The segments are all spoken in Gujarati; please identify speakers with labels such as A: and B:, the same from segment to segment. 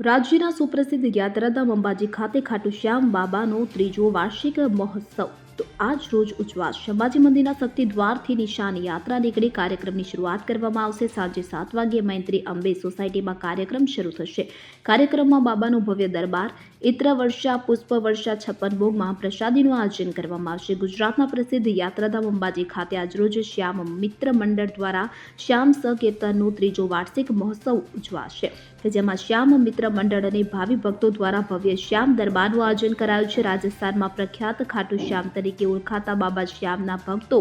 A: રાજ્યના સુપ્રસિદ્ધ યાત્રાધામ અંબાજી ખાતે ખાટુ શ્યામ બાબાનો ત્રીજો વાર્ષિક મહોત્સવ તો આજ રોજ ઉજવાશે। અંબાજી મંદિરના શક્તિ દ્વારથી નિશાન યાત્રા નીકળી કાર્યક્રમની શરૂઆત કરવામાં આવશે। સાંજે 7 વાગ્યે મૈત્રી અંબે સોસાયટીમાં કાર્યક્રમ શરૂ થશે। કાર્યક્રમમાં બાબાનો ભવ્ય દરબાર, ઇત્ર વર્ષા, પુષ્પ વર્ષા, 56 ભોગમાં પ્રસાદીનું આયોજન કરવામાં આવશે। ગુજરાતના પ્રસિદ્ધ યાત્રાધામ અંબાજી ખાતે આજરોજ શ્યામ મિત્ર મંડળ દ્વારા શ્યામ સકીર્તનનો ત્રીજો વાર્ષિક મહોત્સવ ઉજવાશે, જેમાં શ્યામ મિત્ર મંડળ અને ભાવિ ભક્તો દ્વારા ભવ્ય શ્યામ દરબારનું આયોજન કરાયું છે। રાજસ્થાનમાં પ્રખ્યાત ખાટુ શ્યામ તરીકે ઓળખાતા બાબા શ્યામના ભક્તો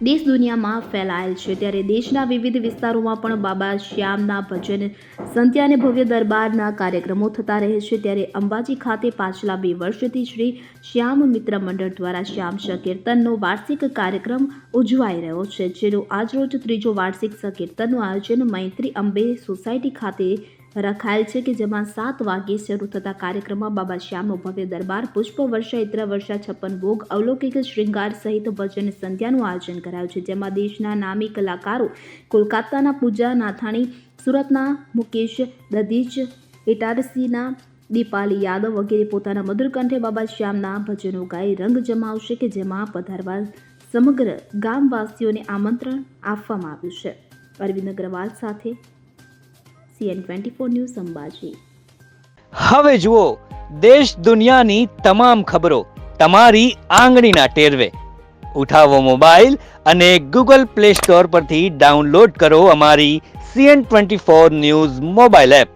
A: દેશ દુનિયામાં ફેલાયેલ છે, ત્યારે દેશના વિવિધ વિસ્તારોમાં પણ બાબા શ્યામના ભજન, સંધ્યા અને ભવ્ય દરબારના કાર્યક્રમો થતા રહે છે। ત્યારે અંબાજી ખાતે પાછલા 2 વર્ષથી શ્રી શ્યામ મિત્ર મંડળ દ્વારા શ્યામ સકીર્તનનો વાર્ષિક કાર્યક્રમ ઉજવાઈ રહ્યો છે, જેનો આજરોજ ત્રીજો વાર્ષિક સકીર્તનનું આયોજન મૈત્રી અંબે સોસાયટી ખાતે રખાયેલ છે, કે જેમાં 7 વાગ્યે શરૂ થતા કાર્યક્રમમાં બાબા શ્યામનો ભવ્ય દરબાર, પુષ્પ વર્ષા, ઇત્ર વર્ષા, 56 ભોગ, અવલૌકિક શ્રૃંગાર સહિત ભજન સંધ્યાનું આયોજન કરાયું છે, જેમાં દેશના નામી કલાકારો કોલકાતાના પૂજા નાથાણી, સુરતના મુકેશ દધીચ, ઇટારસીના દીપાલી યાદવ વગેરે પોતાના મધુર કંઠે બાબા શ્યામના ભજનો ગાઈ રંગ જમાવશે, કે જેમાં પધારવા સમગ્ર ગામવાસીઓને આમંત્રણ આપવામાં આવ્યું છે। અરવિંદ અગ્રવાલ સાથે CN24 ન્યૂઝ અંબાજી।
B: હવે જુઓ દેશ દુનિયાની તમામ ખબરો તમારી આંગળીના ટેરવે। ઉઠાવો મોબાઈલ અને Google Play Store પરથી ડાઉનલોડ કરો અમારી CN24 ન્યૂઝ મોબાઈલ એપ।